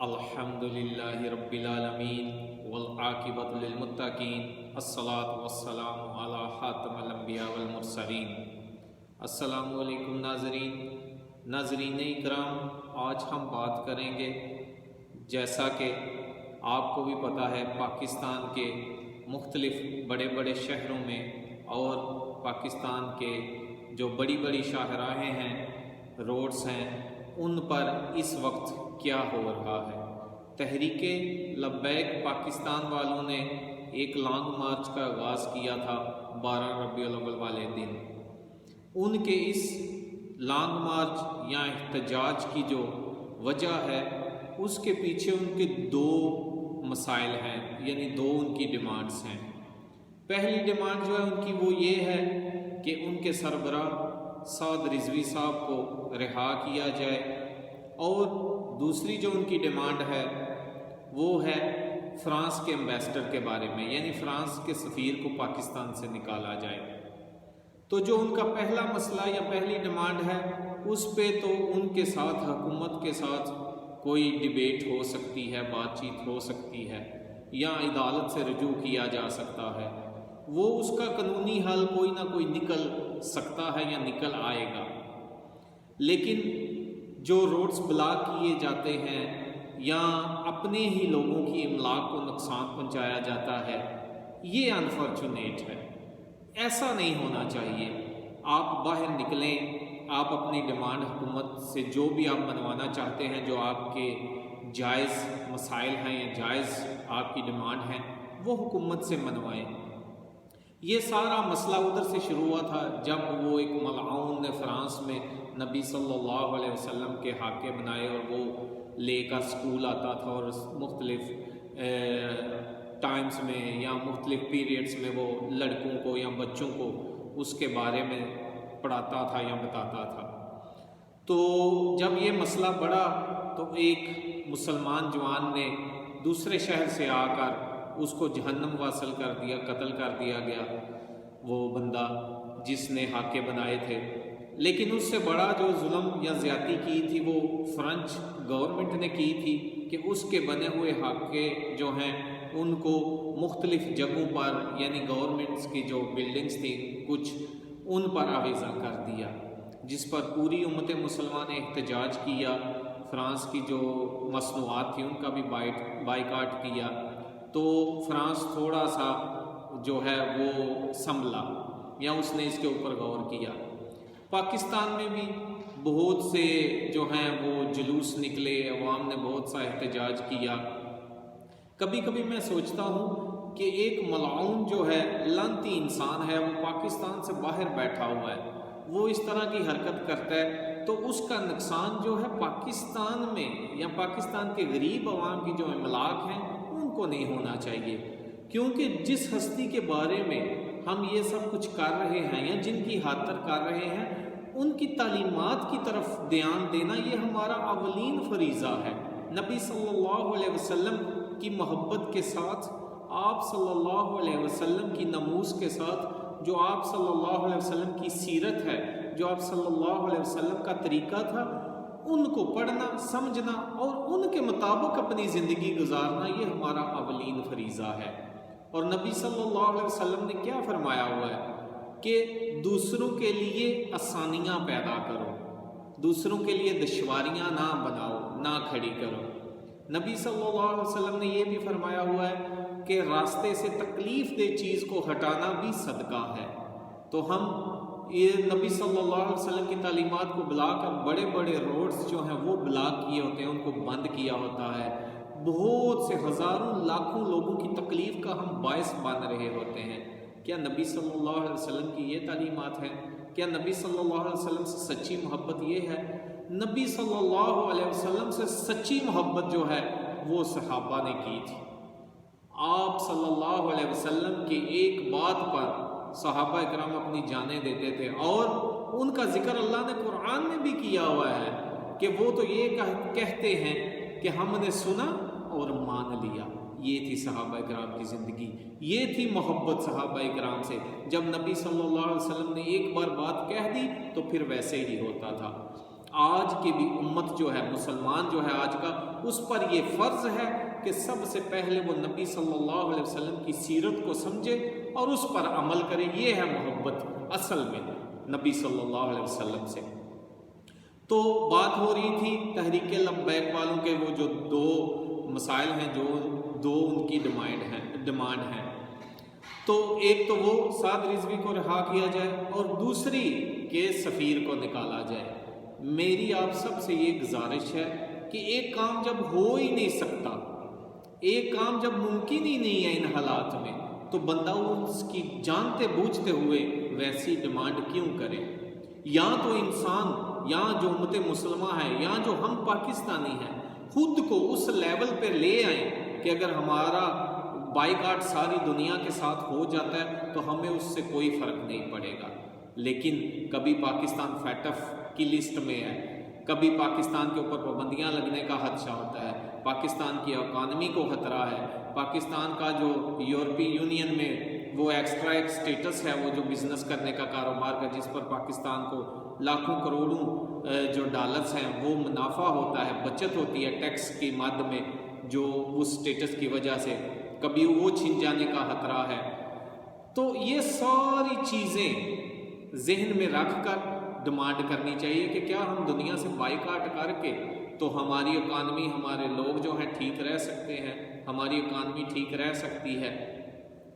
الحمدللہ رب العالمین والعاقبۃ للمتقین الصلاۃ والسلام علی خاتم الانبیاء والمرسلین۔ السلام علیکم ناظرین اکرام، آج ہم بات کریں گے، جیسا کہ آپ کو بھی پتہ ہے، پاکستان کے مختلف بڑے بڑے شہروں میں اور پاکستان کے جو بڑی بڑی شاہراہیں ہیں، روڈز ہیں، ان پر اس وقت کیا ہو رہا ہے۔ تحریک لبیک پاکستان والوں نے ایک لانگ مارچ کا آغاز کیا تھا 12 ربیع الاول والے دن۔ ان کے اس لانگ مارچ یا احتجاج کی جو وجہ ہے، اس کے پیچھے ان کے دو مسائل ہیں، یعنی دو ان کی ڈیمانڈز ہیں۔ پہلی ڈیمانڈ جو ہے ان کی وہ یہ ہے کہ ان کے سربراہ سعد رضوی صاحب کو رہا کیا جائے، اور دوسری جو ان کی ڈیمانڈ ہے وہ ہے فرانس کے ایمبیسڈر کے بارے میں، یعنی فرانس کے سفیر کو پاکستان سے نکالا جائے۔ تو جو ان کا پہلا مسئلہ یا پہلی ڈیمانڈ ہے، اس پہ تو ان کے ساتھ، حکومت کے ساتھ کوئی ڈیبیٹ ہو سکتی ہے، بات چیت ہو سکتی ہے، یا عدالت سے رجوع کیا جا سکتا ہے۔ وہ اس کا قانونی حل کوئی نہ کوئی نکل سکتا ہے یا نکل آئے گا، لیکن جو روڈز بلاک کیے جاتے ہیں یا اپنے ہی لوگوں کی املاک کو نقصان پہنچایا جاتا ہے، یہ انفارچونیٹ ہے۔ ایسا نہیں ہونا چاہیے۔ آپ باہر نکلیں، آپ اپنی ڈیمانڈ حکومت سے جو بھی آپ منوانا چاہتے ہیں، جو آپ کے جائز مسائل ہیں یا جائز آپ کی ڈیمانڈ ہیں، وہ حکومت سے منوائیں۔ یہ سارا مسئلہ ادھر سے شروع ہوا تھا جب وہ ایک ملعون نے فرانس میں نبی صلی اللہ علیہ وسلم کے حاکے بنائے، اور وہ لے کر سکول آتا تھا اور مختلف ٹائمز میں یا مختلف پیریڈز میں وہ لڑکوں کو یا بچوں کو اس کے بارے میں پڑھاتا تھا یا بتاتا تھا۔ تو جب یہ مسئلہ بڑھا تو ایک مسلمان جوان نے دوسرے شہر سے آ کر اس کو جہنم واصل کر دیا، قتل کر دیا گیا، وہ بندہ جس نے حاکے بنائے تھے۔ لیکن اس سے بڑا جو ظلم یا زیادتی کی تھی وہ فرنچ گورنمنٹ نے کی تھی کہ اس کے بنے ہوئے حاکے جو ہیں ان کو مختلف جگہوں پر، یعنی گورنمنٹس کی جو بلڈنگز تھی کچھ، ان پر آویزاں کر دیا، جس پر پوری امت مسلمہ نے احتجاج کیا۔ فرانس کی جو مصنوعات تھی ان کا بھی بائیکاٹ کیا۔ تو فرانس تھوڑا سا جو ہے وہ سنبھلا، یا اس نے اس کے اوپر غور کیا۔ پاکستان میں بھی بہت سے جو ہیں وہ جلوس نکلے، عوام نے بہت سا احتجاج کیا۔ کبھی کبھی میں سوچتا ہوں کہ ایک ملعون جو ہے، لعنتی انسان ہے، وہ پاکستان سے باہر بیٹھا ہوا ہے، وہ اس طرح کی حرکت کرتا ہے، تو اس کا نقصان جو ہے پاکستان میں یا پاکستان کے غریب عوام کی جو املاک ہیں ان کو نہیں ہونا چاہیے، کیونکہ جس ہستی کے بارے میں ہم یہ سب کچھ کر رہے ہیں یا جن کی خاطر کر رہے ہیں، ان کی تعلیمات کی طرف دھیان دینا یہ ہمارا اولین فریضہ ہے۔ نبی صلی اللہ علیہ وسلم کی محبت کے ساتھ، آپ صلی اللہ علیہ وسلم کی ناموس کے ساتھ، جو آپ صلی اللہ علیہ وسلم کی سیرت ہے، جو آپ صلی اللہ علیہ وسلم کا طریقہ تھا، ان کو پڑھنا، سمجھنا اور ان کے مطابق اپنی زندگی گزارنا یہ ہمارا اولین فریضہ ہے۔ اور نبی صلی اللہ علیہ وسلم نے کیا فرمایا ہوا ہے کہ دوسروں کے لیے آسانیاں پیدا کرو، دوسروں کے لیے دشواریاں نہ بناؤ، نہ کھڑی کرو۔ نبی صلی اللہ علیہ وسلم نے یہ بھی فرمایا ہوا ہے کہ راستے سے تکلیف دہ چیز کو ہٹانا بھی صدقہ ہے۔ تو ہم یہ نبی صلی اللہ علیہ وسلم کی تعلیمات کو بلا کر بڑے بڑے روڈز جو ہیں وہ بلاک کیے ہوتے ہیں، ان کو بند کیا ہوتا ہے، بہت سے ہزاروں لاکھوں لوگوں کی تکلیف کا ہم باعث بن رہے ہوتے ہیں۔ کیا نبی صلی اللہ علیہ وسلم کی یہ تعلیمات ہیں؟ کیا نبی صلی اللہ علیہ وسلم سے سچی محبت یہ ہے؟ نبی صلی اللہ علیہ وسلم سے سچی محبت جو ہے وہ صحابہ نے کی تھی۔ آپ صلی اللہ علیہ وسلم کی ایک بات پر صحابہ اکرام اپنی جانیں دیتے تھے، اور ان کا ذکر اللہ نے قرآن میں بھی کیا ہوا ہے کہ وہ تو یہ کہتے ہیں کہ ہم نے سنا اور مان لیا۔ یہ تھی صحابہ اکرام کی زندگی، یہ تھی محبت صحابہ اکرام سے۔ جب نبی صلی اللہ علیہ وسلم نے ایک بار بات کہہ دی تو پھر ویسے ہی ہوتا تھا۔ آج کی بھی امت جو ہے، مسلمان جو ہے آج کا، اس پر یہ فرض ہے کہ سب سے پہلے وہ نبی صلی اللہ علیہ وسلم کی سیرت کو سمجھے اور اس پر عمل کرے۔ یہ ہے محبت اصل میں نبی صلی اللہ علیہ وسلم سے۔ تو بات ہو رہی تھی تحریک لبیک والوں کے، وہ جو دو مسائل ہیں، جو دو ان کی ڈیمانڈ ہیں، تو ایک تو وہ سعد رضوی کو رہا کیا جائے اور دوسری کہ سفیر کو نکالا جائے۔ میری آپ سب سے یہ گزارش ہے کہ ایک کام جب ہو ہی نہیں سکتا، ایک کام جب ممکن ہی نہیں ہے ان حالات میں، تو بندہ اس کی جانتے بوجھتے ہوئے ویسی ڈیمانڈ کیوں کرے؟ یا تو انسان، یا جو امت مسلمہ ہے، یا جو ہم پاکستانی ہیں، خود کو اس لیول پہ لے آئیں کہ اگر ہمارا بائیکاٹ ساری دنیا کے ساتھ ہو جاتا ہے تو ہمیں اس سے کوئی فرق نہیں پڑے گا۔ لیکن کبھی پاکستان فیٹف کی لسٹ میں ہے، کبھی پاکستان کے اوپر پابندیاں لگنے کا خدشہ ہوتا ہے، پاکستان کی اکانومی کو خطرہ ہے، پاکستان کا جو یورپی یونین میں وہ ایکسٹرا ایک سٹیٹس ہے، وہ جو بزنس کرنے کا کاروبار کا، جس پر پاکستان کو لاکھوں کروڑوں جو ڈالرز ہیں وہ منافع ہوتا ہے، بچت ہوتی ہے ٹیکس کی مد میں، جو اس سٹیٹس کی وجہ سے کبھی وہ چھن جانے کا خطرہ ہے۔ تو یہ ساری چیزیں ذہن میں رکھ کر ڈیمانڈ کرنی چاہیے کہ کیا ہم دنیا سے بائیکاٹ کر کے تو ہماری اکانومی، ہمارے لوگ جو ہیں ٹھیک رہ سکتے ہیں، ہماری اکانومی ٹھیک رہ سکتی ہے؟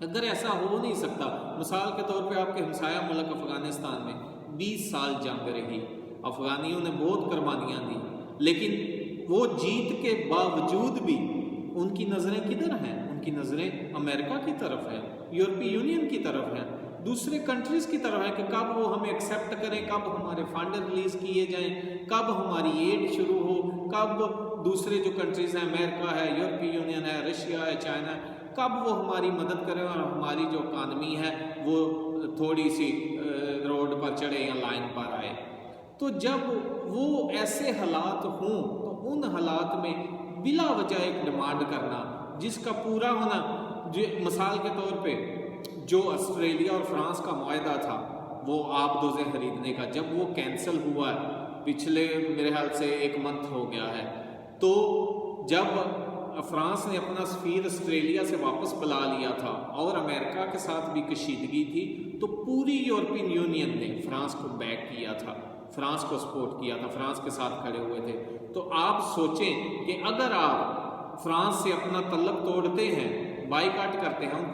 اگر ایسا ہو نہیں سکتا، مثال کے طور پہ آپ کے ہمسایہ ملک افغانستان میں 20 سال جنگ رہی، افغانیوں نے بہت قربانیاں دی، لیکن وہ جیت کے باوجود بھی ان کی نظریں کدھر ہیں؟ ان کی نظریں امریکہ کی طرف ہیں، یورپی یونین کی طرف ہیں، دوسرے کنٹریز کی طرف ہے کہ کب وہ ہمیں ایکسیپٹ کریں، کب ہمارے فنڈ ریلیز کیے جائیں، کب ہماری ایڈ شروع ہو، کب دوسرے جو کنٹریز ہیں، امریکہ ہے، یورپی یونین ہے، رشیا ہے، چائنا ہے، کب وہ ہماری مدد کریں اور ہماری جو اکانومی ہے وہ تھوڑی سی روڈ پر چڑھے یا لائن پر آئے۔ تو جب وہ ایسے حالات ہوں تو ان حالات میں بلا وجہ ایک ڈیمانڈ کرنا جس کا پورا ہونا، جو مثال کے طور پہ جو آسٹریلیا اور فرانس کا معاہدہ تھا وہ آب دوزیں خریدنے کا، جب وہ کینسل ہوا ہے پچھلے میرے خیال سے 1 منتھ ہو گیا ہے، تو جب فرانس نے اپنا سفیر آسٹریلیا سے واپس بلا لیا تھا اور امریکہ کے ساتھ بھی کشیدگی تھی، تو پوری یورپین یونین نے فرانس کو بیک کیا تھا، فرانس کو سپورٹ کیا تھا، فرانس کے ساتھ کھڑے ہوئے تھے۔ تو آپ سوچیں کہ اگر آپ فرانس سے اپنا تعلق توڑتے ہیں، بائیکاٹ کرتے ہیں، ان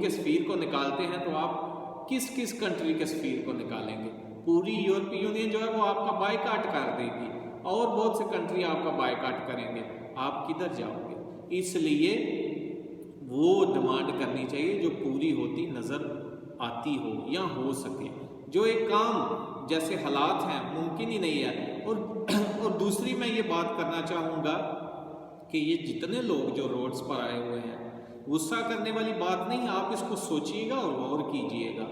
کے سفیر کو نکالتے ہیں، تو آپ کس کنٹری کے سفیر کو نکالیں گے؟ پوری یورپی یونین جو ہے وہ آپ کا بائیکاٹ کر دے گی اور بہت سے کنٹری آپ کا بائیکاٹ کریں گے، آپ کدھر جاؤ گے؟ اس لیے وہ ڈیمانڈ کرنی چاہیے جو پوری ہوتی نظر آتی ہو یا ہو سکے۔ جو ایک کام جیسے حالات ہیں ممکن ہی نہیں ہے۔ اور دوسری میں یہ بات کرنا چاہوں گا کہ یہ جتنے لوگ جو روڈز پر آئے ہوئے ہیں، غصہ کرنے والی بات نہیں، آپ اس کو سوچیے گا اور غور کیجئے گا۔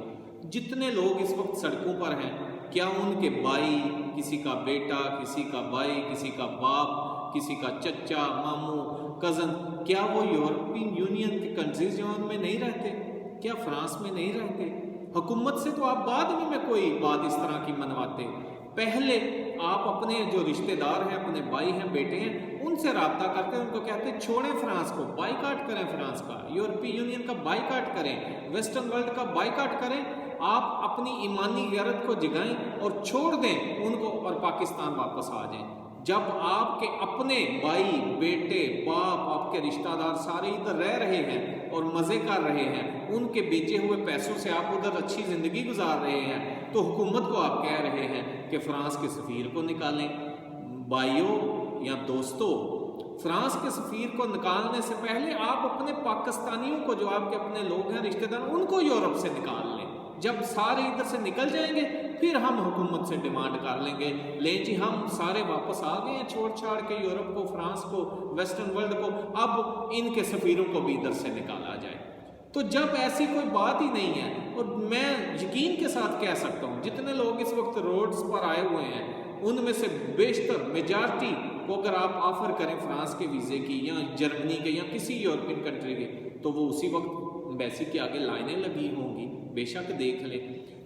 جتنے لوگ اس وقت سڑکوں پر ہیں، کیا ان کے بھائی، کسی کا بیٹا، کسی کا بھائی، کسی کا باپ، کسی کا چچا، ماموں، کزن، کیا وہ یورپین یونین کی کنٹریز جو ان میں نہیں رہتے؟ کیا فرانس میں نہیں رہتے؟ حکومت سے تو آپ بعد میں کوئی بات اس طرح کی منواتے، پہلے آپ اپنے جو رشتہ دار ہیں، اپنے بھائی ہیں، بیٹے ہیں، ان سے رابطہ کرتے ہیں، ان کو کہتے ہیں چھوڑیں فرانس کو، بائیکاٹ کریں فرانس کا، یورپی یونین کا بائیکاٹ کریں، ویسٹرن ورلڈ کا بائیکاٹ کریں۔ آپ اپنی ایمانی غیرت کو جگائیں اور چھوڑ دیں ان کو اور پاکستان واپس آ جائیں۔ جب آپ کے اپنے بھائی، بیٹے، باپ، آپ کے رشتہ دار سارے ادھر رہ رہے ہیں اور مزے کر رہے ہیں، ان کے بیچے ہوئے پیسوں سے آپ ادھر اچھی زندگی گزار رہے ہیں، تو حکومت کو آپ کہہ رہے ہیں کہ فرانس کے سفیر کو نکالیں۔ بھائیوں یا دوستوں، فرانس کے سفیر کو نکالنے سے پہلے آپ اپنے پاکستانیوں کو، جو آپ کے اپنے لوگ ہیں، رشتہ دار، ان کو یورپ سے نکال لیں۔ جب سارے ادھر سے نکل جائیں گے پھر ہم حکومت سے ڈیمانڈ کر لیں گے، لیں جی ہم سارے واپس آ گئے ہیں چھوڑ چھاڑ کے، یورپ کو، فرانس کو، ویسٹرن ورلڈ کو، اب ان کے سفیروں کو بھی ادھر سے نکالا جائے۔ تو جب ایسی کوئی بات ہی نہیں ہے، اور میں یقین کے ساتھ کہہ سکتا ہوں جتنے لوگ اس وقت روڈز پر آئے ہوئے ہیں ان میں سے بیشتر میجارٹی کو اگر آپ آفر کریں فرانس کے ویزے کی یا جرمنی کے یا کسی یورپین کنٹری کے، تو وہ اسی وقت ایمبیسی کے آگے لائنیں لگی ہوں گی، بے شک دیکھ لیں۔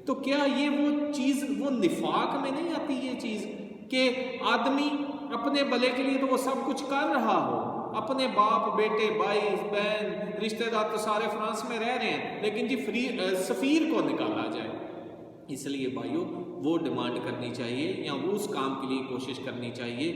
تو کیا یہ وہ چیز، وہ نفاق میں نہیں آتی یہ چیز؟ کہ آدمی اپنے بھلے کے لیے تو وہ سب کچھ کر رہا ہو، اپنے باپ بیٹے بھائی بہن رشتہ دار تو سارے فرانس میں رہ رہے ہیں، لیکن جی سفیر کو نکالا جائے۔ اس لیے بھائیوں وہ ڈیمانڈ کرنی چاہیے یا اس کام کے لیے کوشش کرنی چاہیے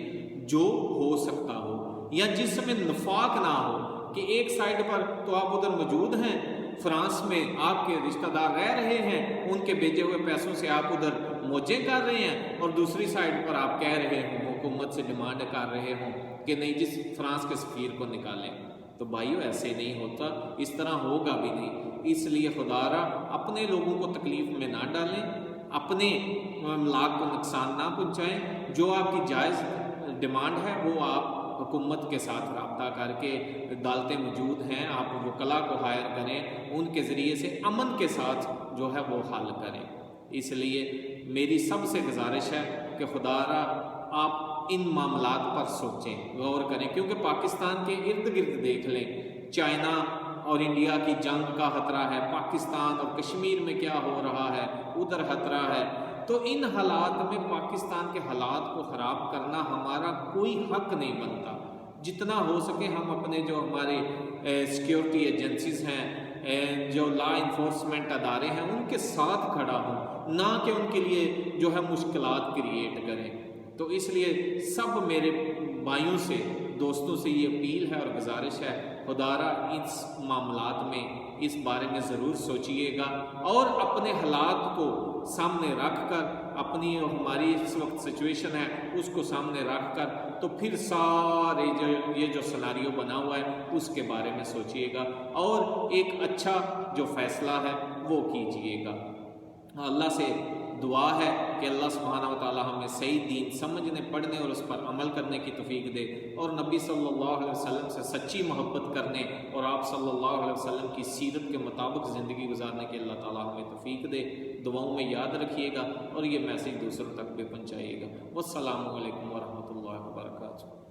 جو ہو سکتا ہو، یا جس میں نفاق نہ ہو کہ ایک سائیڈ پر تو آپ ادھر موجود ہیں، فرانس میں آپ کے رشتہ دار رہ رہے ہیں، ان کے بھیجے ہوئے پیسوں سے آپ ادھر موجیں کر رہے ہیں، اور دوسری سائیڈ پر آپ کہہ رہے ہوں، حکومت سے ڈیمانڈ کر رہے ہوں کہ نہیں جس فرانس کے سفیر کو نکالیں۔ تو بھائیو ایسے نہیں ہوتا، اس طرح ہوگا بھی نہیں۔ اس لیے خدا را اپنے لوگوں کو تکلیف میں نہ ڈالیں، اپنے املاک کو نقصان نہ پہنچائیں، جو آپ کی جائز ڈیمانڈ ہے وہ آپ حکومت کے ساتھ رابطہ کر کے، عدالتیں موجود ہیں، آپ وکلا کو ہائر کریں، ان کے ذریعے سے امن کے ساتھ جو ہے وہ حل کریں۔ اس لیے میری سب سے گزارش ہے کہ خدا را آپ ان معاملات پر سوچیں، غور کریں، کیونکہ پاکستان کے ارد گرد دیکھ لیں، چائنا اور انڈیا کی جنگ کا خطرہ ہے، پاکستان اور کشمیر میں کیا ہو رہا ہے، ادھر خطرہ ہے۔ تو ان حالات میں پاکستان کے حالات کو خراب کرنا ہمارا کوئی حق نہیں بنتا۔ جتنا ہو سکے ہم اپنے جو ہمارے سیکیورٹی ایجنسیز ہیں، جو لا انفورسمنٹ ادارے ہیں، ان کے ساتھ کھڑا ہوں، نہ کہ ان کے لیے جو ہے مشکلات کریٹ کریں۔ تو اس لیے سب میرے بھائیوں سے، دوستوں سے یہ اپیل ہے اور گزارش ہے، خدا را اس معاملات میں اس بارے میں ضرور سوچئے گا، اور اپنے حالات کو سامنے رکھ کر، اپنی ہماری اس وقت سچویشن ہے اس کو سامنے رکھ کر، تو پھر سارے یہ جو سناریو بنا ہوا ہے اس کے بارے میں سوچئے گا، اور ایک اچھا جو فیصلہ ہے وہ کیجئے گا۔ اللہ سے دعا ہے کہ اللہ سبحانہ و تعالی ہمیں صحیح دین سمجھنے، پڑھنے اور اس پر عمل کرنے کی توفیق دے، اور نبی صلی اللہ علیہ وسلم سے سچی محبت کرنے اور آپ صلی اللہ علیہ وسلم کی سیرت کے مطابق زندگی گزارنے کی اللہ تعالی ہمیں توفیق دے۔ دعاؤں میں یاد رکھیے گا اور یہ میسیج دوسروں تک بھی پہنچائیے گا۔ والسلام علیکم ورحمۃ اللہ وبرکاتہ۔